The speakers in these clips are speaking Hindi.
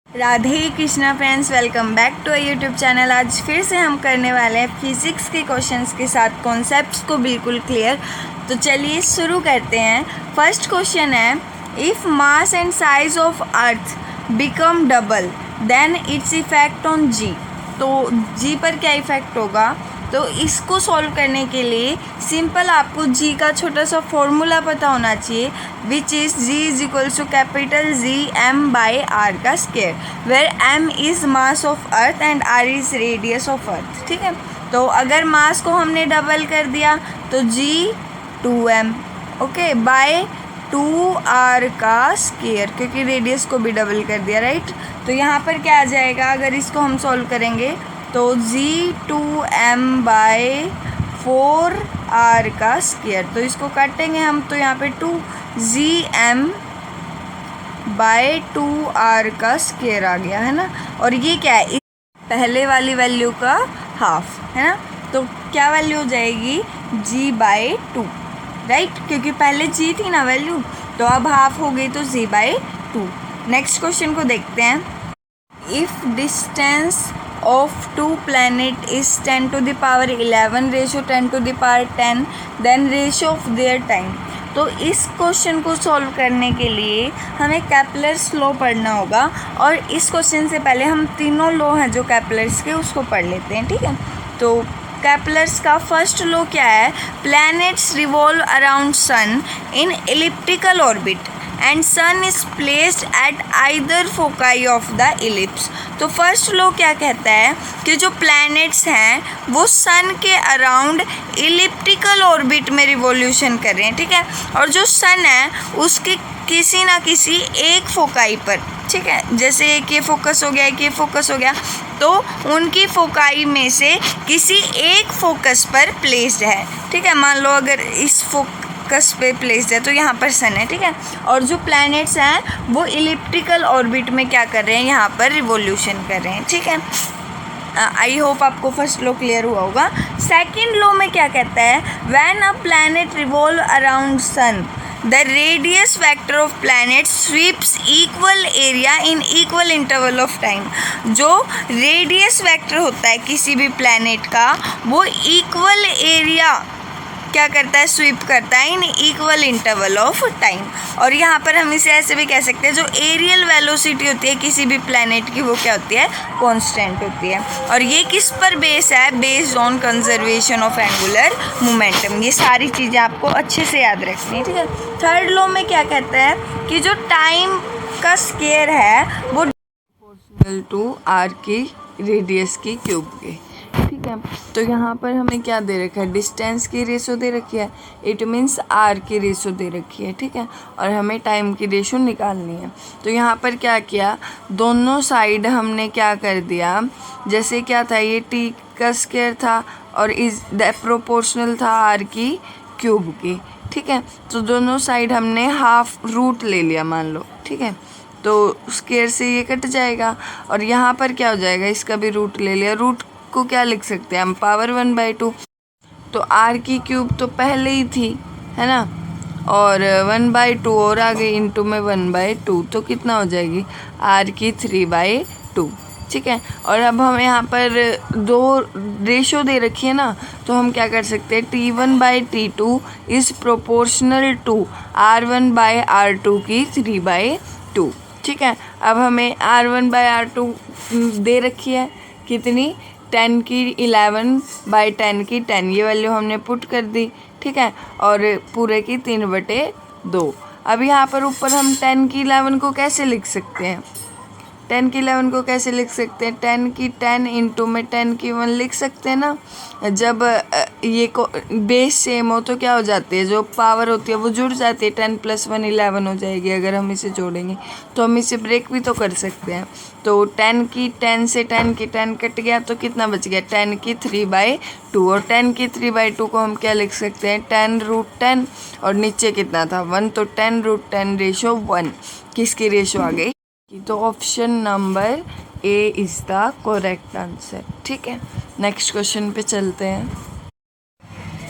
Radhe Krishna friends, welcome back to YouTube channel. आज फिर से हम करने वाले हैं फिजिक्स के क्वेश्चंस के साथ कॉन्सेप्ट्स को बिल्कुल क्लियर। तो चलिए शुरू करते हैं। फर्स्ट क्वेश्चन है, if mass and size of earth become double then its effect on G. तो जी पर क्या इफेक्ट होगा? तो इसको सॉल्व करने के लिए सिंपल आपको जी का छोटा सा फॉर्मूला पता होना चाहिए, which is g is equals to capital G M by R का square, where M is mass of earth and R is radius of earth. ठीक है, तो अगर मास को हमने डबल कर दिया तो जी 2m, ओके, बाय 2r का स्क्वायर, क्योंकि रेडियस को भी डबल कर दिया, राइट। तो यहाँ पर क्या आ जाएगा अगर इसको हम सॉल्व करेंगे तो g2m बाय 4r का स्क्वायर। तो इसको काटेंगे हम तो यहाँ पे 2gm बाय 2r का स्क्वायर आ गया है ना। और ये क्या है? इस पहले वाली वैल्यू का हाफ है ना। तो क्या वैल्यू हो जाएगी? g बाय 2, राइट, क्योंकि पहले g थी ना वैल्यू, तो अब हाफ हो गई तो g बाय 2। नेक्स्ट क्वेश्चन को देखते हैं। If distance of two planet is 10 to the power 11 ratio 10 to the power 10 then ratio of their time। तो इस क्वेश्चन को सॉल्व करने के लिए हमें कैपलर्स लॉ पढ़ना होगा, और इस क्वेश्चन से पहले हम तीनों लॉ हैं जो कैपलर्स के उसको पढ़ लेते हैं। ठीक है, तो कैपलर्स का फर्स्ट लॉ क्या है? Planets revolve around sun in elliptical orbit and sun is placed at either foci of the ellipse. तो फर्स्ट लॉ क्या कहता है कि जो प्लैनेट्स हैं वो सन के अराउंड इलिप्टिकल ऑर्बिट में रिवॉल्यूशन कर रहे हैं। ठीक है, और जो सन है उसके किसी ना किसी एक फोकाई पर, ठीक है, जैसे एक ये फोकस हो गया, एक ये फोकस हो गया, तो उनकी फोकाई में से किसी एक फोकस पर प्लेस्ड है। ठीक है, मान लो अगर इस फोकस पे प्लेस्ड है तो यहाँ पर सन है। ठीक है, और जो प्लैनेट्स हैं वो इलिप्टिकल ऑर्बिट में क्या कर रहे हैं? यहाँ पर रिवॉल्यूशन कर रहे हैं। ठीक है, आई होप आपको फर्स्ट लॉ क्लियर हुआ होगा। सेकंड लॉ में क्या कहता है? When a planet revolve around sun the radius vector of planet sweeps equal area in equal interval of time. जो रेडियस वेक्टर होता है किसी भी प्लैनेट का, वो इक्वल एरिया क्या करता है? स्वीप करता है इन इक्वल इंटरवल ऑफ टाइम। और यहाँ पर हम इसे ऐसे भी कह सकते हैं, जो एरियल वेलोसिटी होती है किसी भी प्लैनेट की वो क्या होती है? कांस्टेंट होती है। और ये किस पर बेस है? Based on conservation of angular momentum. ये सारी चीज़ें आपको अच्छे से याद रखनी है। ठीक है, थर्ड लॉ में क्या कहता है कि जो टाइम का स्क्वायर है वो प्रोपोर्शनल टू आर की रेडियस की क्यूब के। ठीक है, तो यहाँ पर हमें क्या दे रखा है? डिस्टेंस की रेशो दे रखी है, इट मीन्स आर की रेशो दे रखी है। ठीक है, और हमें टाइम की रेशो निकालनी है। तो यहाँ पर क्या किया? दोनों साइड हमने क्या कर दिया? जैसे क्या था, ये टी का स्क्वायर था और इज द प्रोपोर्शनल था आर की क्यूब की। ठीक है, तो दोनों साइड हमने हाफ रूट ले लिया मान लो। ठीक है, तो स्क्वायर से ये कट जाएगा और यहाँ पर क्या हो जाएगा? इसका भी रूट ले लिया। रूट को क्या लिख सकते हैं हम? पावर 1/2। तो आर की क्यूब तो पहले ही थी, है ना, और 1/2 और आ गई इंटू में 1/2, तो कितना हो जाएगी? आर की 3/2। ठीक है, और अब हम यहाँ पर दो रेशो दे रखी है ना, तो हम क्या कर सकते हैं? T1/T2 is proportional to R1/R2 की 3/2। ठीक है, अब हमें R1/R2 दे रखी है कितनी? 10 की 11/10 की 10, ये वैल्यू हमने पुट कर दी। ठीक है, और पूरे की 3/2। अब यहाँ पर ऊपर हम 10 की 11 को कैसे लिख सकते हैं? 10 की 11 को कैसे लिख सकते हैं? 10 की 10 इंटू में 10 की 1 लिख सकते हैं ना। जब ये को बेस सेम हो तो क्या हो जाती है? जो पावर होती है वो जुड़ जाती है। 10 + 1 11 हो जाएगी अगर हम इसे जोड़ेंगे, तो हम इसे ब्रेक भी तो कर सकते हैं। तो 10 की 10 से 10 की 10 कट गया तो कितना बच गया? 10 की 3/2। और 10 की 3/2 को हम क्या लिख सकते हैं? 10√10, और नीचे कितना था? 1, तो 10√10 रेशो 1 किसकी रेशो आ गई? तो option number A is the correct answer. ठीक है, नेक्स्ट क्वेश्चन पे चलते हैं।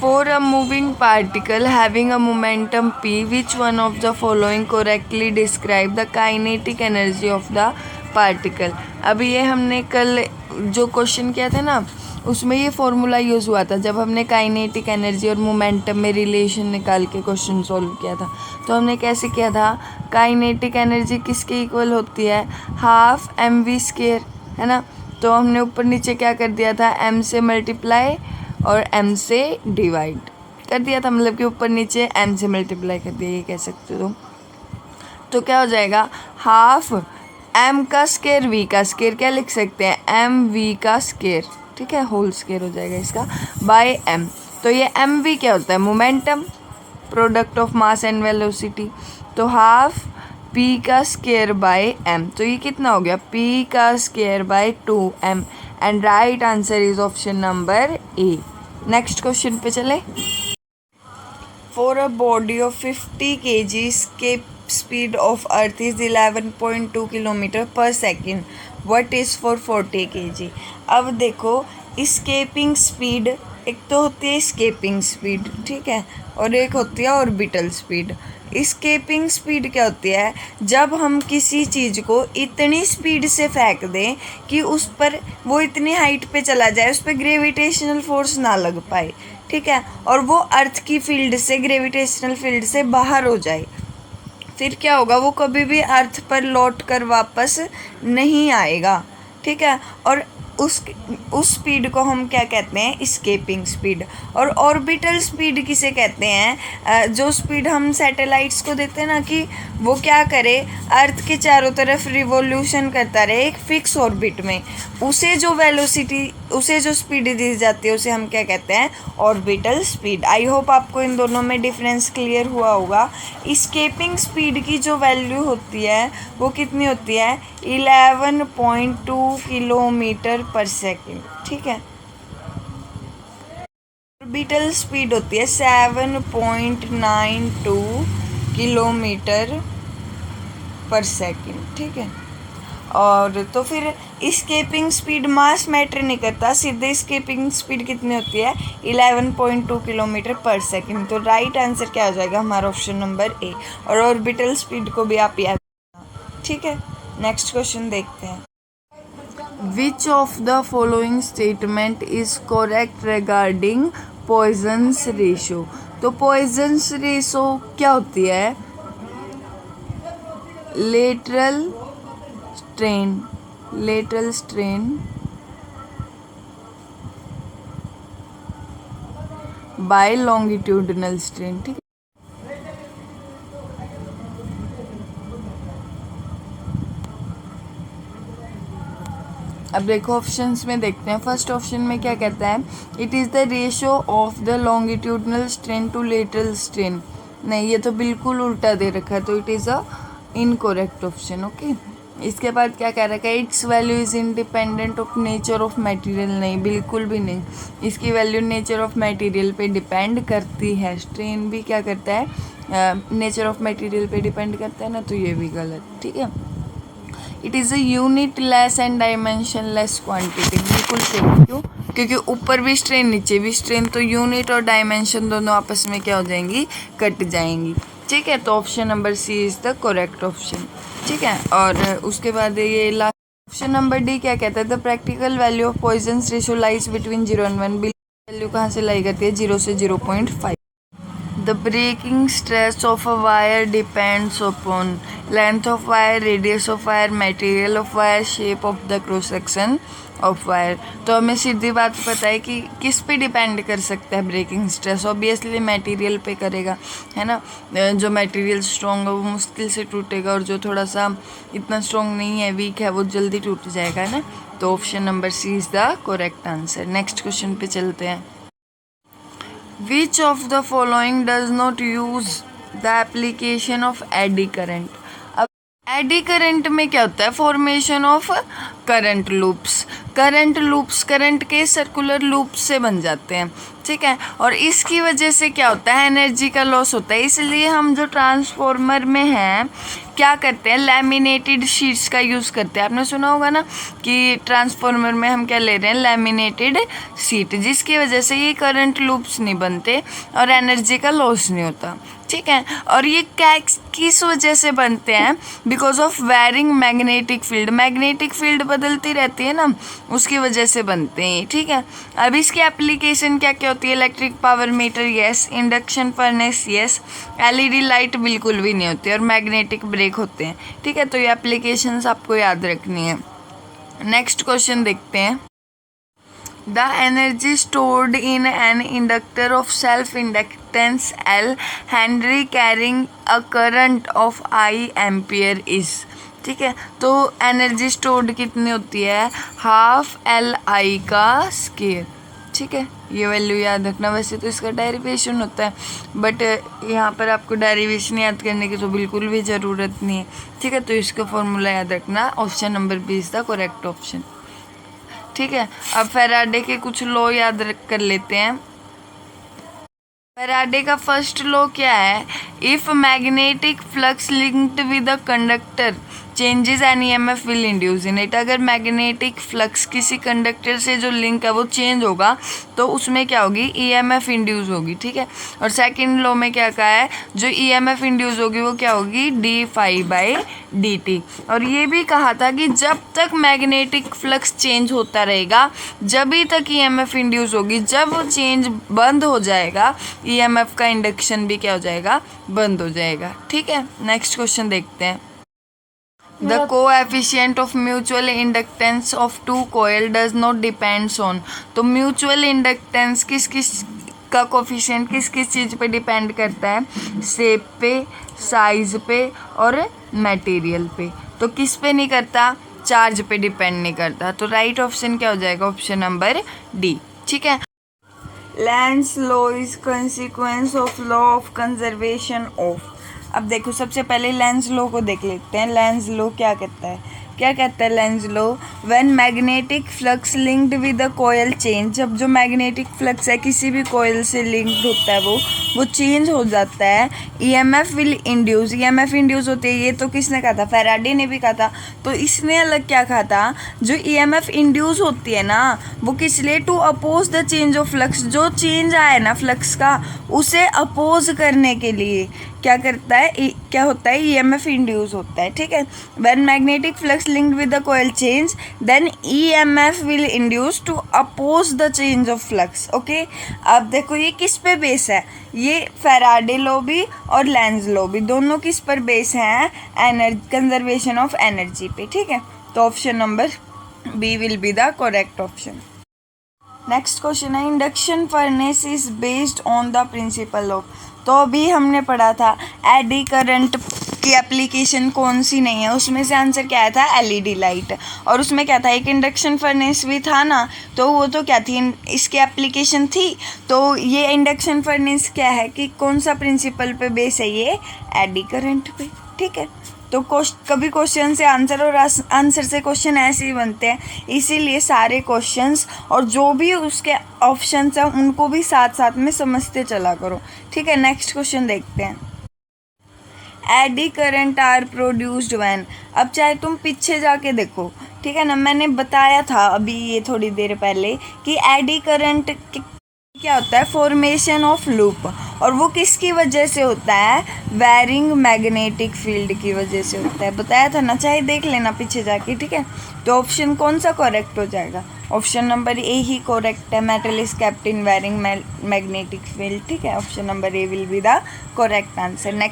For a moving particle having a momentum p, which one of the following correctly describe the kinetic energy of the particle. अब ये हमने कल जो क्वेश्चन किया था ना, उसमें ये फॉर्मूला यूज़ हुआ था जब हमने काइनेटिक एनर्जी और मोमेंटम में रिलेशन निकाल के क्वेश्चन सॉल्व किया था। तो हमने कैसे किया था, काइनेटिक एनर्जी किसके इक्वल होती है, हाफ mv², है ना। तो हमने ऊपर नीचे क्या कर दिया था, m से मल्टीप्लाई और m से डिवाइड कर दिया था, मतलब कि ऊपर नीचे m से मल्टीप्लाई कर दिया, ये कह सकते हो। तो क्या हो जाएगा, हाफ m का स्क्वायर v का स्क्वायर क्या लिख सकते हैं, mv का स्क्वायर, ठीक है, होल स्क्वायर हो जाएगा इसका, बाय m। तो ये mv क्या होता है, momentum, product of mass and velocity. तो हाफ p का स्क्वायर बाय m, तो ये कितना हो गया, p का square by 2m, and right answer is option number A. Next question पे चले। For a body of 50 kg escape speed of earth is 11.2 kilometre per second, what is for 40 kg। अब देखो, escaping स्पीड एक तो होती है escaping स्पीड, ठीक है, और एक होती है ऑर्बिटल स्पीड। escaping स्पीड क्या होती है, जब हम किसी चीज़ को इतनी स्पीड से फेंक दें कि उस पर वो इतनी हाइट पे चला जाए, उस पर ग्रेविटेशनल फोर्स ना लग पाए, ठीक है, और वो अर्थ की फील्ड से, ग्रेविटेशनल फील्ड से बाहर हो जाए, फिर क्या होगा, वो कभी भी अर्थ पर लौट कर वापस नहीं आएगा, ठीक है। और उस स्पीड को हम क्या कहते हैं, इस्केपिंग स्पीड। और ऑर्बिटल स्पीड किसे कहते हैं, जो स्पीड हम सैटेलाइट्स को देते हैं ना, कि वो क्या करे, अर्थ के चारों तरफ रिवॉल्यूशन करता रहे एक फिक्स ऑर्बिट में, उसे जो वेलोसिटी, उसे जो स्पीड दी जाती है, उसे हम क्या कहते हैं, ऑर्बिटल स्पीड। आई होप आपको इन दोनों में डिफरेंस क्लियर हुआ होगा। इस्केपिंग स्पीड की जो वैल्यू होती है वो कितनी होती है, 11.2 किलोमीटर पर सेकेंड, ठीक है। ऑर्बिटल स्पीड होती है 7.92 किलोमीटर पर सेकेंड, ठीक है। और तो फिर इस्केपिंग स्पीड मास मैटर नहीं करता, सीधे इस्केपिंग स्पीड कितनी होती है, 11.2 किलोमीटर पर सेकेंड। तो राइट आंसर क्या हो जाएगा हमारा, ऑप्शन नंबर ए। और ऑर्बिटल स्पीड को भी आप याद, ठीक है। नेक्स्ट क्वेश्चन देखते हैं। Which of the following statement is correct regarding Poisson's ratio. तो पॉइजन्स रेशो क्या होती है, lateral strain by longitudinal strain, ठीक है। अब देखो ऑप्शंस में देखते हैं। फर्स्ट ऑप्शन में क्या कहता है, it is the ratio of the longitudinal strain to lateral strain. नहीं, ये तो बिल्कुल उल्टा दे रखा है, तो it is a incorrect option, okay. इसके बाद क्या कह रखा है, its value is independent of nature of material. नहीं, बिल्कुल भी नहीं, इसकी वैल्यू नेचर ऑफ मटेरियल पे डिपेंड करती है। स्ट्रेन भी क्या करता है, नेचर ऑफ मटेरियल पे डिपेंड करता है ना, तो ये भी गलत, ठीक है। It is a unit less and dimension less quantity, बिल्कुल सही। क्यों, क्योंकि ऊपर भी स्ट्रेन नीचे भी स्ट्रेन, तो यूनिट और डायमेंशन दोनों आपस में क्या हो जाएंगी, कट जाएंगी, ठीक है। तो option number C is the correct option, ठीक है। और उसके बाद ये लास्ट ऑप्शन नंबर डी क्या कहता है, the practical value of Poisson's ratio lies between 0 and 1। Value कहाँ से लाई करती है, 0 से 0.5। The breaking stress of a wire depends upon length of wire, radius of wire, material of wire, shape of the cross section of wire। तो हमें सीधी बात पता है कि किस पे डिपेंड कर सकता है ब्रेकिंग स्ट्रेस, ऑब्वियसली मटेरियल पे करेगा, है ना। जो मटेरियल स्ट्रॉन्ग है वो मुश्किल से टूटेगा, और जो थोड़ा सा इतना स्ट्रॉन्ग नहीं है, वीक है, वो जल्दी टूट जाएगा, है ना। तो option number C is the correct answer. Next question पे चलते हैं। Which of the following does not use the application of eddy current। अब एडी करंट में क्या होता है, formation of current loops. Current के सर्कुलर लूप से बन जाते हैं, ठीक है। और इसकी वजह से क्या होता है, एनर्जी का लॉस होता है। इसलिए हम जो ट्रांसफॉर्मर में हैं क्या करते हैं, लैमिनेटेड शीट्स का यूज़ करते हैं। आपने सुना होगा ना कि ट्रांसफॉर्मर में हम क्या ले रहे हैं, लैमिनेटेड शीट, जिसकी वजह से ये करंट लूप्स नहीं बनते और एनर्जी का लॉस नहीं होता, ठीक है। और ये क्या किस वजह से बनते हैं? Because of varying magnetic field. Magnetic field बदलती रहती है ना, उसकी वजह से बनते हैं, ठीक है। अब इसकी एप्लीकेशन क्या क्या होती है? Electric power meter yes, induction furnace yes, LED light बिल्कुल भी नहीं होती, और मैग्नेटिक ब्रेक होते हैं, ठीक है। तो ये एप्लीकेशंस आपको याद रखनी है। नेक्स्ट क्वेश्चन देखते हैं। The energy stored in an inductor of self-inductance L Henry carrying a current of I ampere is, ठीक है। तो एनर्जी स्टोर्ड कितनी होती है? हाफ एल आई का स्केयर, ठीक है। ये वैल्यू याद रखना। वैसे तो इसका डेरिवेशन होता है, बट यहाँ पर आपको डेरिवेशन याद करने की तो बिल्कुल भी ज़रूरत नहीं है, ठीक है। तो इसका फॉर्मूला याद रखना। Option number B is the correct option, ठीक है। अब फैराडे के कुछ लॉ याद कर लेते हैं। फैराडे का फर्स्ट लॉ क्या है? If magnetic flux linked with a conductor changes an EMF will induce in it. अगर मैग्नेटिक फ्लक्स किसी कंडक्टर से जो लिंक है वो चेंज होगा तो उसमें क्या होगी? ईएमएफ इंड्यूस होगी, ठीक है। और सेकंड लॉ में क्या कहा है? जो ईएमएफ इंड्यूस होगी वो क्या होगी? D phi by D T. और ये भी कहा था कि जब तक मैग्नेटिक फ्लक्स चेंज होता रहेगा जब ही तक ईएमएफ इंड्यूस होगी। जब वो चेंज बंद हो जाएगा ईएमएफ का इंडक्शन भी क्या हो जाएगा? बंद हो जाएगा, ठीक है। नेक्स्ट क्वेश्चन देखते हैं। The coefficient of mutual inductance of two coil does not depends on। तो म्यूचुअल इंडक्टेंस किस किस का कोफिशिएंट किस किस चीज़ पे डिपेंड करता है? शेप पे, साइज पे और मटेरियल पे। तो किस पे नहीं करता? चार्ज पे डिपेंड नहीं करता। तो राइट ऑप्शन क्या हो जाएगा? ऑप्शन नंबर डी, ठीक है। Lenz law is consequence of law of conservation of. अब देखो सबसे पहले लेंस लॉ को देख लेते हैं। लेंस लॉ क्या कहता है? क्या कहता है Lenz law? When magnetic flux linked with a coil change. जब जो मैग्नेटिक फ्लक्स है किसी भी कॉइल से लिंक्ड होता है वो चेंज हो जाता है। EMF will induce. EMF induce होती है, ये तो किसने कहा था? फैराडे ने भी कहा था। तो इसने अलग क्या कहा था? जो ईएमएफ इंड्यूस होती है ना वो किस लिए? To oppose the change of flux. जो चेंज आया ना फ्लक्स का उसे अपोज करने के लिए क्या करता है? क्या होता है? ईएमएफ इंड्यूस होता है, ठीक है। When magnetic flux linked with the coil change then EMF will induce to oppose the change of flux, okay. अब देखो ये किस पे बेस है? ये फैराडे लॉ भी और लेंस लॉ भी दोनों किस पर बेस हैं? कंजर्वेशन ऑफ एनर्जी पे, ठीक है। तो option number B will be the correct option. Next question है induction furnace is based on the principle of. तो अभी हमने पढ़ा था एडी करंट की एप्लीकेशन कौन सी नहीं है, उसमें से आंसर क्या आया था? LED light. और उसमें क्या था? एक इंडक्शन फर्नेस भी था ना, तो वो तो क्या थी? इसकी एप्लीकेशन थी। तो ये इंडक्शन फर्नेस क्या है कि कौन सा प्रिंसिपल पे बेस है? ये एडी करंट पे, ठीक है। तो कभी क्वेश्चन से आंसर और आंसर से क्वेश्चन ऐसे ही बनते हैं, इसीलिए सारे क्वेश्चंस और जो भी उसके ऑप्शंस हैं उनको भी साथ साथ में समझते चला करो, ठीक है। नेक्स्ट क्वेश्चन देखते हैं। Eddy current are produced when. अब चाहे तुम पीछे जाके देखो, ठीक है ना, मैंने बताया था अभी ये थोड़ी देर पहले कि एडी करंट क्या होता है? Formation of loop. और वो किसकी वजह से होता है? वेरिंग मैग्नेटिक फील्ड की वजह से होता है। बताया था ना, चाहे देख लेना पीछे जाके, ठीक है। तो ऑप्शन कौन सा करेक्ट हो जाएगा? ऑप्शन नंबर ए ही करेक्ट है। Metal is kept in varying magnetic field, ठीक है। Option number A will be the correct answer. Next